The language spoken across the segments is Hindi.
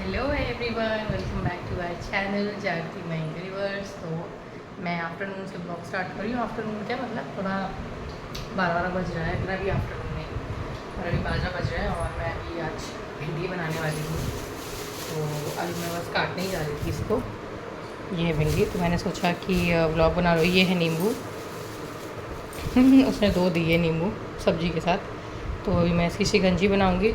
Hello everyone, welcome back to our channel Jagti my universe. तो मैं आफ्टरनून से ब्लॉग स्टार्ट कर रही हूँ। आफ्टरनून क्या मतलब थोड़ा 12 बज रहा है, इतना भी आफ्टरनून नहीं, और अभी 12 बज रहा है और मैं अभी आज भिंडी बनाने वाली हूँ। तो अभी मैं बस काटने ही जा रही थी इसको, ये है भिंडी। तो मैंने सोचा कि ब्लॉग बना लो। ये है नींबू उसने 2 दिए नींबू सब्जी के साथ। तो अभी मैं इसकी शिकंजी बनाऊँगी।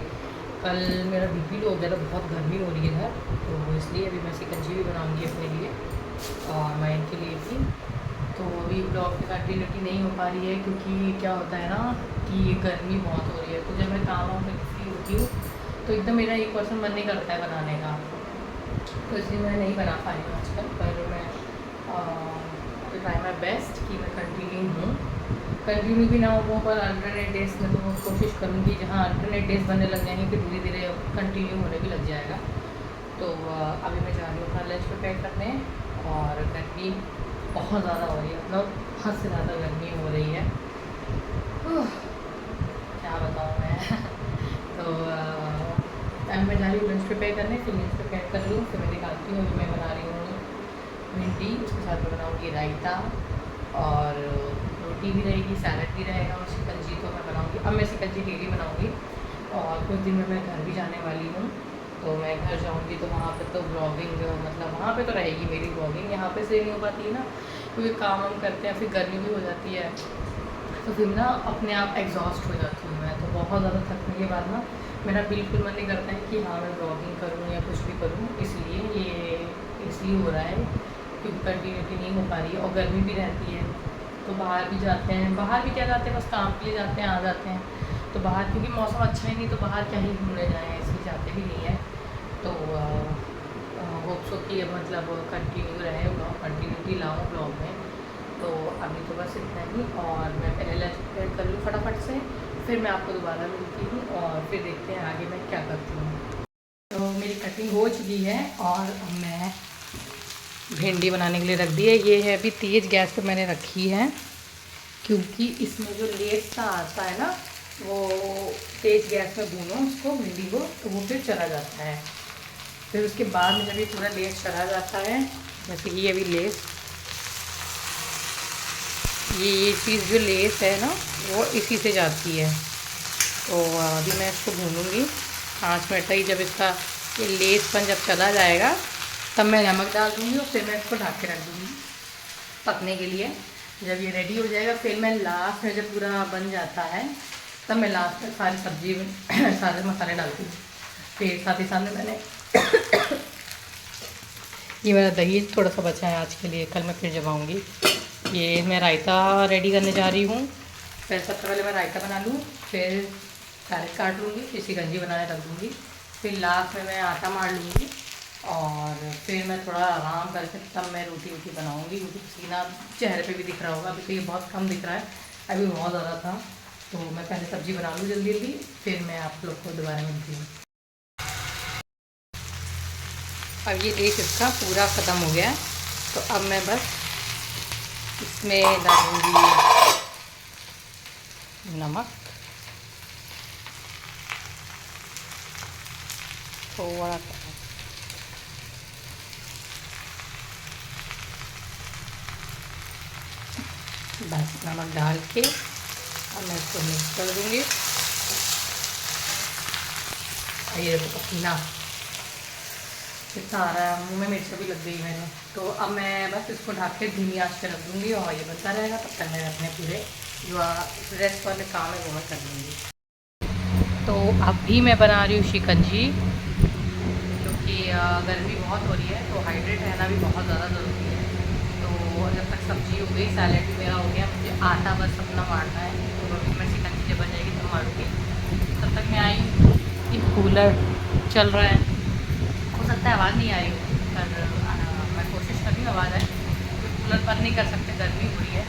कल मेरा बीपी लो हो गया था, बहुत गर्मी हो रही है इधर, तो इसलिए अभी मैं शिकंजी भी बनाऊंगी अपने लिए और मैं इनके लिए भी। तो अभी ब्लॉग की कंटिन्यूटी नहीं हो पा रही है क्योंकि क्या होता है ना कि गर्मी बहुत हो रही है। तो जब मैं काम वाम करके फ्री होती हूँ तो एकदम मेरा 1% मन नहीं करता है बनाने का, तो इसलिए मैं नहीं बना पा रही हूँ आजकल। पर मैं ट्राई माई बेस्ट कि मैं कंटिन्यू भी ना हो, पर अल्टरनेट डेज में तो कोशिश करूँगी जहाँ अल्टरनेट डेज बनने लग जाएंगे फिर धीरे धीरे कंटिन्यू होने भी लग जाएगा। तो अभी मैं जा रही हूँ अपना लंच प्रिपेयर करने, और गर्मी बहुत ज़्यादा हो रही है, मतलब हद से ज़्यादा गर्मी हो रही है। क्या बताऊँ मैं तो अब मैं जा रही हूँ लंच प्रिपेयर करने, फिर लंच प्रिपेयर कर लूँ, फिर मैं निकालती हूँ। अभी मैं बना रही हूँ भिंडी, उसके साथ मैं बनाऊँगी रायता और रोटी भी रहेगी, सैलड भी रहेगा और शिकंजी तो मैं बनाऊँगी। अब मैं शिकंजी डेली बनाऊँगी और कुछ दिन में मैं घर भी जाने वाली हूँ। तो मैं घर जाऊँगी तो वहाँ पे तो ब्लॉगिंग, मतलब वहाँ पे तो रहेगी मेरी ब्लॉगिंग, यहाँ पे से नहीं हो पाती है ना, क्योंकि काम हम करते हैं, फिर गर्मी भी हो जाती है, तो फिर ना अपने आप एग्जॉस्ट हो जाती हूँ मैं। तो बहुत ज़्यादा थकने के बाद ना मेरा बिल्कुल मन नहीं करता है कि हाँ मैं ब्लॉगिंग करूँ या कुछ भी करूँ। इसलिए हो रहा है क्योंकि कंटिन्यूटी नहीं हो पा रही है और गर्मी भी रहती है। तो बाहर भी जाते हैं, बाहर भी क्या जाते हैं, बस काम के लिए जाते हैं, आ जाते हैं। तो बाहर क्योंकि मौसम अच्छा ही नहीं, तो बाहर क्या ही घूमने जाएँ, इसलिए जाते भी नहीं है। तो होप सो कि मतलब कंटिन्यू रहे ब्लॉग, कंटिन्यूटी लाऊँ ब्लॉग में। तो अभी तो बस इतना ही, और मैं पहले लंच प्रिपेयर कर लूँ फटाफट से, फिर मैं आपको दोबारा मिलती हूँ और फिर देखते हैं आगे मैं क्या करती हूँ। तो मेरी कटिंग हो चुकी है और अब मैं भिंडी बनाने के लिए रख दी है। ये है अभी तेज़ गैस पे मैंने रखी है क्योंकि इसमें जो लेस सा आता है ना, वो तेज़ गैस में भूनो उसको, भिंडी को, तो वो फिर चला जाता है। फिर उसके बाद में जब ये पूरा लेस चला जाता है, जैसे कि अभी लेस, ये चीज़ जो लेस है ना वो इसी से जाती है। तो अभी मैं इसको भूनूंगी 5 मिनट तक। जब इसका ये लेसपन जब चला जाएगा तब मैं नमक डाल दूँगी और फिर मैं इसको ढक के रख दूँगी पकने के लिए। जब ये रेडी हो जाएगा फिर मैं लास्ट में, जब पूरा बन जाता है तब मैं लास्ट में सारी सब्जी सारे मसाले डालती हूँ। फिर साथ ही साथ में मैंने ये मेरा दही थोड़ा सा बचा है आज के लिए, कल मैं फिर जब आऊँगी। ये मैं रायता रेडी करने जा रही हूँ। पहले सबसे पहले मैं रायता बना लूँ, फिर कैरेट काट लूँगी, फिर शिकंजी बनाने रख दूँगी, फिर लास्ट में मैं आटा मार लूँगी और फिर मैं थोड़ा आराम करके तब मैं रोटी बनाऊँगी। क्योंकि पसीना चेहरे पे भी दिख रहा होगा, अभी तो ये बहुत कम दिख रहा है, अभी बहुत ज़्यादा था। तो मैं पहले सब्ज़ी बना लूँ जल्दी जल्दी, फिर मैं आप लोग को दोबारा मिलती हूँ। अब ये डिश इसका पूरा ख़त्म हो गया, तो अब मैं बस इसमें डालूँगी नमक थोड़ा सा, बस नमक डाल के अब मैं इसको मिक्स कर दूँगी। ये देखो पसीना कितना आ रहा है, मुँह में मिर्च भी लग गई मैंने। तो अब मैं बस इसको ढक के धीमी आंच पे रख दूँगी और ये बनता रहेगा। तब तक मैं अपने पूरे जो रेस्ट वाले काम है वो मैं कर लूँगी। तो अभी मैं बना रही हूँ शिकंजी, क्योंकि गर्मी बहुत हो रही है तो हाइड्रेट रहना भी बहुत ज़्यादा ज़रूरी है। तो जब तक सब्ज़ी हो गई, सैलेड भी मेरा हो गया, मुझे आटा बस अपना मारना है। तो अभी मैं शिकंजी जब बन जाएगी तो मारूँगी। तब तक मैं आई हूँ, ये कूलर चल रहा है, हो सकता है आवाज़ नहीं आ रही हो, पर मैं कोशिश कर रही हूँ आवाज़ आए, तो कूलर बंद नहीं कर सकते, गर्मी हो रही है।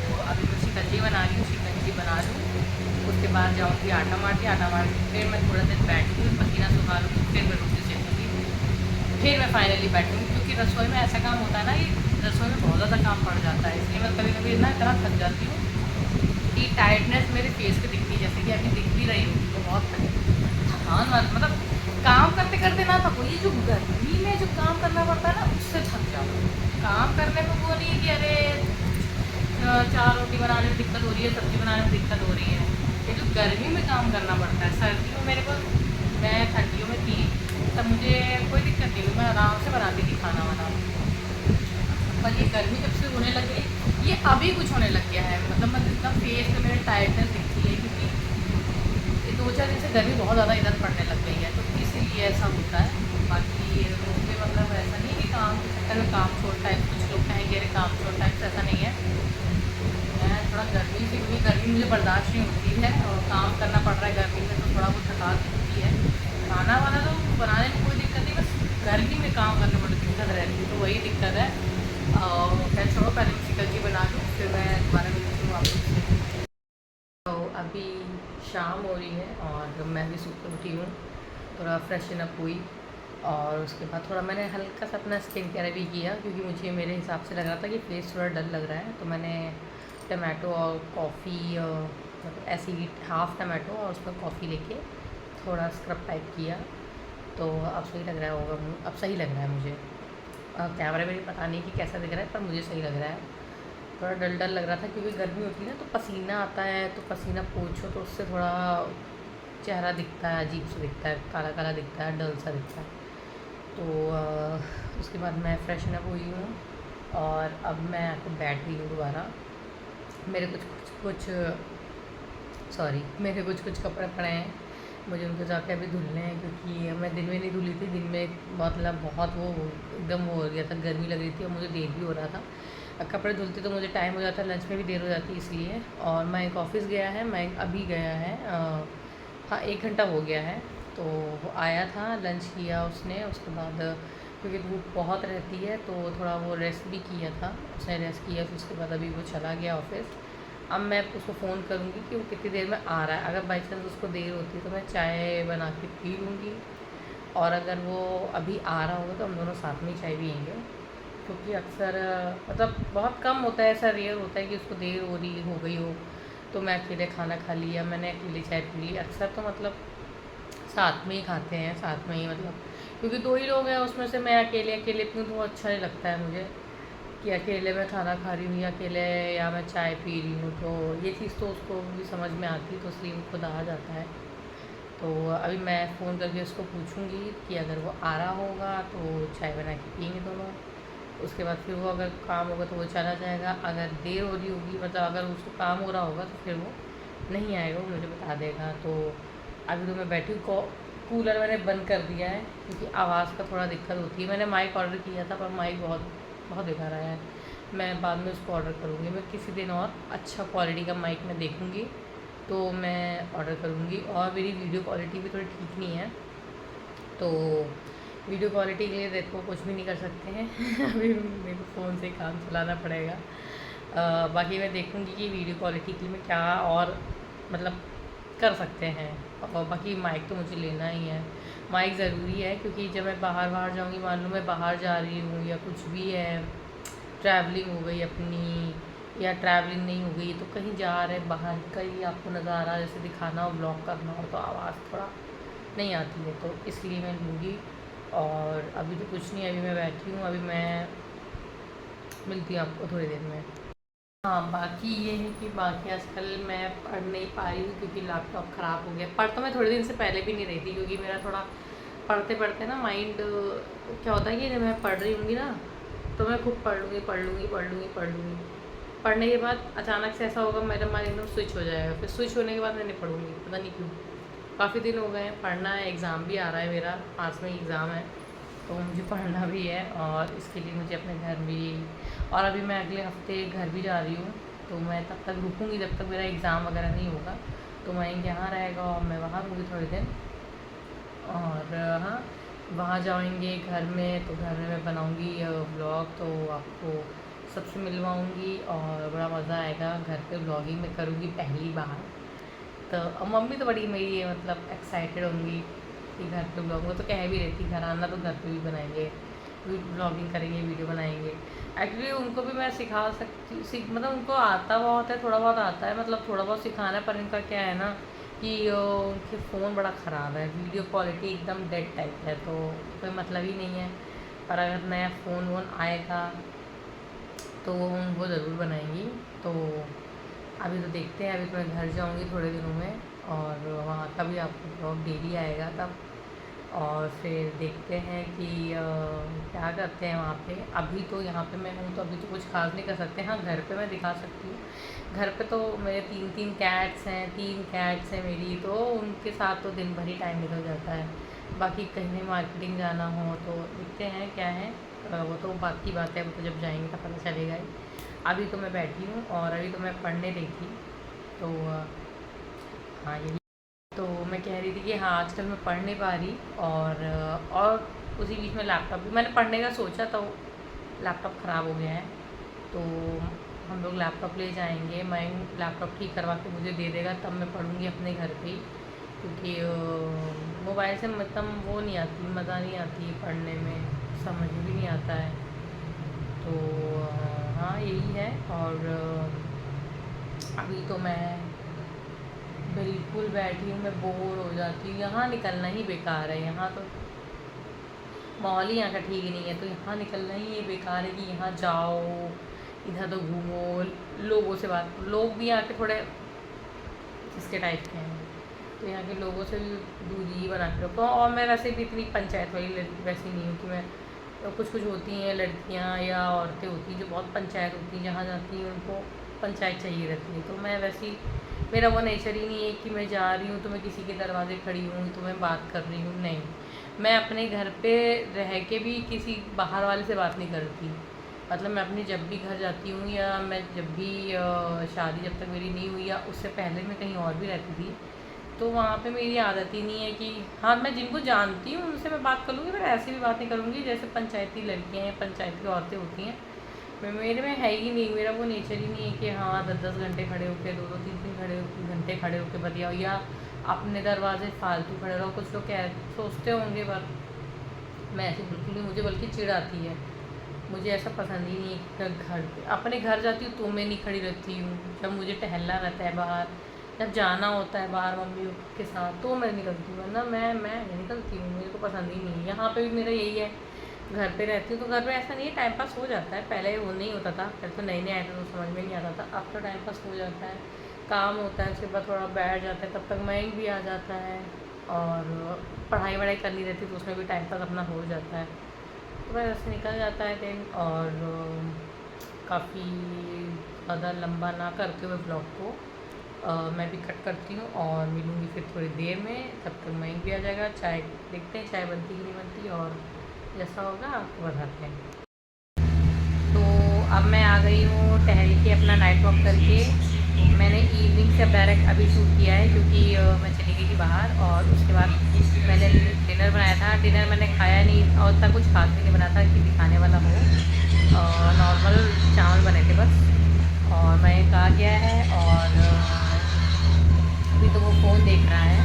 तो अभी मैं शिकंजी बना रही हूँ, शिकंजी बना लूँ, उसके बाद जाऊँगी आटा मार के फिर मैं थोड़ा देर बैठूँगी, पसीना सुखा लूँगी, फिर मैं रोटी सेकूँगी, फिर मैं फाइनली बैठूँगी। क्योंकि रसोई में ऐसा काम होता है ना, कि रसोई में बहुत ज़्यादा काम पड़ जाता है, इसलिए मैं कभी कभी ना इतना थक जाती हूँ कि टायर्डनेस मेरे फेस पे दिखती है, जैसे कि अभी दिख भी रही हूँ। तो बहुत थकान मतलब काम करते करते ना थको, ये जो गर्मी में जो काम करना पड़ता है ना उससे थक जाओ। काम करने में वो नहीं है कि अरे 4 रोटी बनाने में दिक्कत हो रही है, सब्जी बनाने में दिक्कत हो रही है। ये जो गर्मी में काम करना पड़ता है, सर्दियों में मेरे को, मैं ठंडियों में थी तब मुझे कोई दिक्कत नहीं हुई, मैं आराम से बनाती थी खाना वाना। पर ये गर्मी जब से होने लग गई, ये अभी कुछ होने लग गया है, मतलब मैं जितना फेस पे मेरे टायर्डनेस दिखती है, क्योंकि ये 2-4 दिन से गर्मी बहुत ज़्यादा इधर पड़ने लग गई है, तो इसीलिए ऐसा होता है। बाकी मुझे मतलब ऐसा नहीं कि काम के चक्कर में काम छोड़ टाइप, कुछ लोग कहेंगे अरे काम छोड़ टाइप, ऐसा नहीं है। मैं थोड़ा गर्मी से, क्योंकि गर्मी मुझे बर्दाश्त नहीं होती है और काम करना पड़ रहा है गर्मी में, तो थोड़ा बहुत थकान होती है। खाना वाना तो बनाने में कोई दिक्कत नहीं, बस गर्मी में काम करने में बड़ी दिक्कत रहती है, तो वही दिक्कत है। खैर छोड़ो, पहले मैं चिकन जी बना लूँ, फिर मैं दोबारा मिलती हूँ आपसे। तो अभी शाम हो रही है और मैं भी सुबह उठी हूँ, थोड़ा फ्रेशन अप हुई और उसके बाद थोड़ा मैंने हल्का सा अपना स्किन केयर भी किया, क्योंकि मुझे मेरे हिसाब से लग रहा था कि फेस थोड़ा डल लग रहा है। तो मैंने टमाटो और कॉफ़ी, मतलब ऐसे ही हाफ़ टमाटो और उसमें कॉफ़ी लेके थोड़ा स्क्रब टाइप किया, तो अब सही लग रहा होगा, अब सही लग रहा है मुझे। कैमरे में पता नहीं कि कैसा दिख रहा है, पर मुझे सही लग रहा है। थोड़ा डल डल लग रहा था, क्योंकि गर्मी होती है ना, तो पसीना आता है, तो पसीना पोंछो तो उससे थोड़ा चेहरा दिखता है, अजीब सा दिखता है, काला काला दिखता है, डल सा दिखता है। तो उसके बाद मैं फ्रेशन अप हुई हूँ और अब मैं आके बैठ गई हूँ दोबारा। मेरे मेरे कुछ कुछ कपड़े पड़े हैं, मुझे उनको जाके अभी धुलने हैं, क्योंकि मैं दिन में नहीं धुली थी। दिन में मतलब बहुत वो एकदम वो हो गया था, गर्मी लग रही थी और मुझे देर भी हो रहा था। कपड़े धुलते तो मुझे टाइम हो जाता, लंच में भी देर हो जाती, इसलिए। और मैं एक ऑफ़िस गया है, मैं अभी गया है, हाँ 1 घंटा हो गया है। तो वो आया था, लंच किया उसने, उसके बाद क्योंकि धूप बहुत रहती है तो थोड़ा वो रेस्ट भी किया था, उसने रेस्ट किया, फिर उसके बाद अभी वो चला गया ऑफ़िस। अब मैं उसको फ़ोन करूँगी कि वो कितनी देर में आ रहा है। अगर बाई चांस उसको देर होती है तो मैं चाय बना के पी लूँगी, और अगर वो अभी आ रहा होगा तो हम दोनों साथ में ही चाय पिएंगे, क्योंकि अक्सर मतलब बहुत कम होता है, ऐसा रेयर होता है कि उसको देर हो गई हो तो मैं अकेले खाना खा लिया, मैंने अकेले चाय पी ली। अक्सर तो मतलब साथ में ही खाते हैं, साथ में ही, मतलब क्योंकि 2 ही लोग हैं, उसमें से मैं अकेले अकेले पीऊँ तो वो अच्छा नहीं लगता है मुझे, कि अकेले मैं खाना खा रही हूँ या अकेले, या मैं चाय पी रही हूँ, तो ये चीज़ तो उसको भी समझ में आती है, तो इसलिए वो खुद आ जाता है। तो अभी मैं फ़ोन करके उसको पूछूंगी कि अगर वो आ रहा होगा तो चाय बना के पियेंगे दोनों, उसके बाद फिर वो अगर काम होगा तो वो चला जाएगा, अगर देर हो रही होगी, मतलब अगर उसको काम हो रहा होगा तो फिर वो नहीं आएगा, वो मुझे बता देगा। तो अभी तो मैं बैठी हूँ, कूलर मैंने बंद कर दिया है, क्योंकि आवाज़ का थोड़ा दिक्कत होती है। मैंने माइक ऑर्डर किया था, पर माइक बहुत बहुत बेकार आया है, मैं बाद में उसको ऑर्डर करूँगी। मैं किसी दिन और अच्छा क्वालिटी का माइक मैं देखूँगी तो मैं ऑर्डर करूँगी। और मेरी वीडियो क्वालिटी भी थोड़ी ठीक नहीं है, तो वीडियो क्वालिटी के लिए देखो कुछ भी नहीं कर सकते हैं अभी मेरे को फ़ोन से काम चलाना पड़ेगा। बाकी मैं देखूँगी कि वीडियो क्वालिटी के लिए मैं क्या और मतलब कर सकते हैं। और बाकी माइक तो मुझे लेना ही है, माइक ज़रूरी है, क्योंकि जब मैं बाहर बाहर जाऊँगी, मान लो मैं बाहर जा रही हूँ या कुछ भी है, ट्रैवलिंग हो गई अपनी, या ट्रैवलिंग नहीं हो गई तो कहीं जा रहे बाहर, कहीं आपको नज़ारा जैसे दिखाना हो, ब्लॉग करना हो, तो आवाज़ थोड़ा नहीं आती है, तो इसलिए मैं लूँगी। और अभी तो कुछ नहीं, अभी मैं बैठी हूँ, अभी मैं मिलती हूँ आपको थोड़ी देर में। हाँ, बाकी ये है कि बाकी आजकल मैं पढ़ नहीं पा रही हूँ, क्योंकि लैपटॉप ख़राब हो गया। पढ़ तो मैं थोड़े दिन से पहले भी नहीं रही थी, क्योंकि मेरा थोड़ा पढ़ते पढ़ते ना माइंड, क्या होता है कि जब मैं पढ़ रही होंगी ना तो मैं खूब पढ़ लूँगी पढ़ लूँगी पढ़ लूँगी पढ़ लूँगी। पढ़ने के बाद अचानक से ऐसा होगा, मेरा माइंड एकदम स्विच हो जाएगा, फिर स्विच होने के बाद मैं नहीं पढ़ूँगी, पता नहीं क्यों। काफ़ी दिन हो गए हैं, पढ़ना है, एग्ज़ाम भी आ रहा है मेरा, पास में एग्ज़ाम है, तो मुझे पढ़ना भी है, और इसके लिए मुझे अपने घर भी, और अभी मैं अगले हफ्ते घर भी जा रही हूँ, तो मैं तब तक रुकूँगी जब तक मेरा एग्ज़ाम वगैरह नहीं होगा, तो मैं यहाँ रहेगा और मैं वहाँ रुकूँगी थोड़े दिन। और हाँ, वहाँ जाएंगे घर में, तो घर में मैं बनाऊँगी व्लॉग, तो आपको सबसे मिलवाऊँगी और बड़ा मज़ा आएगा। घर पे व्लॉगिंग मैं करूँगी पहली बार, तो और मम्मी तो बड़ी मेरी मतलब एक्साइटेड होंगी कि घर पे ब्लॉग, वो तो कह भी रहती घर आना तो घर पे भी बनाएंगे, ब्लॉगिंग करेंगे, वीडियो बनाएंगे। एक्चुअली उनको भी मैं सिखा सकती मतलब उनको आता बहुत है, थोड़ा बहुत आता है, मतलब थोड़ा बहुत सिखाना है, पर इनका क्या है ना कि उनके फ़ोन बड़ा ख़राब है, वीडियो क्वालिटी एकदम डेड टाइप है, तो कोई मतलब ही नहीं है। पर अगर नया फ़ोन वोन आएगा तो वो ज़रूर बनाएंगी। तो अभी तो देखते हैं, अभी तो मैं घर जाऊंगी थोड़े दिनों में, और वहाँ का भी आपको ब्लॉग डेली आएगा तब। और फिर देखते हैं कि क्या करते हैं वहाँ पे। अभी तो यहाँ पे मैं हूँ तो अभी तो कुछ खास नहीं कर सकते। हाँ, घर पे मैं दिखा सकती हूँ। घर पे तो मेरे 3 कैट्स हैं, 3 कैट्स हैं मेरी, तो उनके साथ तो दिन भर ही टाइम निकल जाता है। बाकी कहीं मार्केटिंग जाना हो तो देखते हैं क्या है। वो तो बात की बात है, वो तो जब जाएंगे तो पता चलेगा ही। अभी तो मैं बैठी हूँ और अभी तो मैं पढ़ने रही थी। तो हाँ, यही। तो मैं कह रही थी कि हाँ, आजकल मैं पढ़ नहीं पा रही, और उसी बीच में लैपटॉप भी मैंने पढ़ने का सोचा, तो लैपटॉप ख़राब हो गया है। तो हम लोग लैपटॉप ले जाएंगे, मैं लैपटॉप ठीक करवा के मुझे दे देगा, तब मैं पढ़ूँगी अपने घर पे ही। क्योंकि मोबाइल से मतलब वो नहीं आती, मज़ा नहीं आती पढ़ने में, समझ भी नहीं आता है। तो हाँ, यही है। और अभी तो मैं बिल्कुल बैठी हूँ, मैं बोर हो जाती हूँ। यहाँ निकलना ही बेकार है, यहाँ तो माहौल ही यहाँ का ठीक नहीं है, तो यहाँ निकलना ही ये बेकार है कि यहाँ जाओ, इधर तो घूमो, लोगों से बात, लोग भी यहाँ के थोड़े इसके टाइप के हैं, तो यहाँ के लोगों से भी दूरी बना के रखो। और मैं वैसे भी इतनी पंचायत वाली वैसी नहीं हूँ कि मैं, कुछ कुछ होती हैं लड़कियाँ या औरतें होती हैं जो बहुत पंचायत होती हैं, जहाँ जाती हैं उनको पंचायत चाहिए रहती है। तो मैं वैसी, मेरा वो नेचर ही नहीं है कि मैं जा रही हूँ तो मैं किसी के दरवाजे खड़ी हूँ तो मैं बात कर रही हूँ, नहीं। मैं अपने घर पे रह के भी किसी बाहर वाले से बात नहीं करती। मतलब मैं अपनी जब भी घर जाती हूँ, या मैं जब भी शादी जब तक मेरी नहीं हुई या उससे पहले मैं कहीं और भी रहती थी, तो वहाँ पे मेरी आदत ही नहीं है कि हाँ, मैं जिनको जानती हूँ उनसे मैं बात कर लूँगी, पर ऐसी भी बात नहीं करूँगी जैसे पंचायती लड़कियाँ या पंचायती औरतें होती हैं। मेरे में है ही नहीं, मेरा वो नेचर ही नहीं है कि हाँ 10-10 घंटे खड़े होकर, 2-2 3-3 घंटे खड़े होकर बतियाओ, या अपने दरवाजे फालतू खड़े रहो। कुछ लोग क्या सोचते होंगे, पर मैं ऐसी बिल्कुल नहीं, मुझे बल्कि चिढ़ आती है। मुझे ऐसा पसंद ही नहीं है कि घर पे, अपने घर जाती हूँ तो मैं नहीं खड़ी रहती हूँ। जब मुझे टहलना रहता है बाहर, जब जाना होता है बाहर मम्मी के साथ, तो मैं निकलती हूँ, वरना मैं नहीं निकलती हूँ, मुझे को पसंद ही नहीं है। यहाँ पे भी मेरा यही है, घर पे रहती हूँ तो घर पे ऐसा नहीं है, टाइम पास हो जाता है। पहले वो नहीं होता था, पहले तो नए नए आए थे तो समझ में नहीं आता था, अब तो टाइम पास हो जाता है। काम होता है, उसके बाद थोड़ा बैठ जाते हैं, तब तक माइंड भी आ जाता है, और पढ़ाई वढ़ाई करनी रहती है तो उसमें भी टाइम पास अपना हो जाता है। तो बस ऐसे निकल जाता है दिन। और काफ़ी ज़्यादा लंबा ना करते हुए ब्लॉग को मैं भी कट करती हूँ, और मिलूँगी फिर थोड़ी देर में। तब तक माइंड भी आ जाएगा, चाय देखते हैं चाय बनती कि नहीं बनती, और जैसा होगा आपको बताते हैं। तो अब मैं आ गई हूँ टहल के, अपना नाइट वॉक करके। मैंने इवनिंग से डायरेक्ट अभी शूट किया है, क्योंकि मैं चली गई थी बाहर, और उसके बाद मैंने डिनर बनाया था। डिनर मैंने खाया नहीं, और इतना कुछ खास भी नहीं बना था कि दिखाने वाला हो। नॉर्मल चावल बने थे बस, और मैं कहा गया है। और अभी तो वो फ़ोन देख रहा है,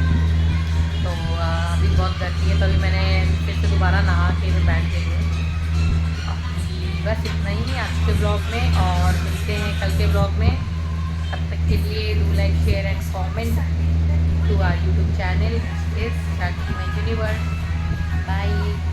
तो अभी बहुत गर्मी है, तो अभी मैंने फिर से दोबारा नहा के मैं बैठ गई हूँ। बस इतना ही आज के ब्लॉग में, और मिलते हैं कल के ब्लॉग में। तब तक के लिए do like, share and comment to our YouTube channel इस यूनिवर्स। बाय।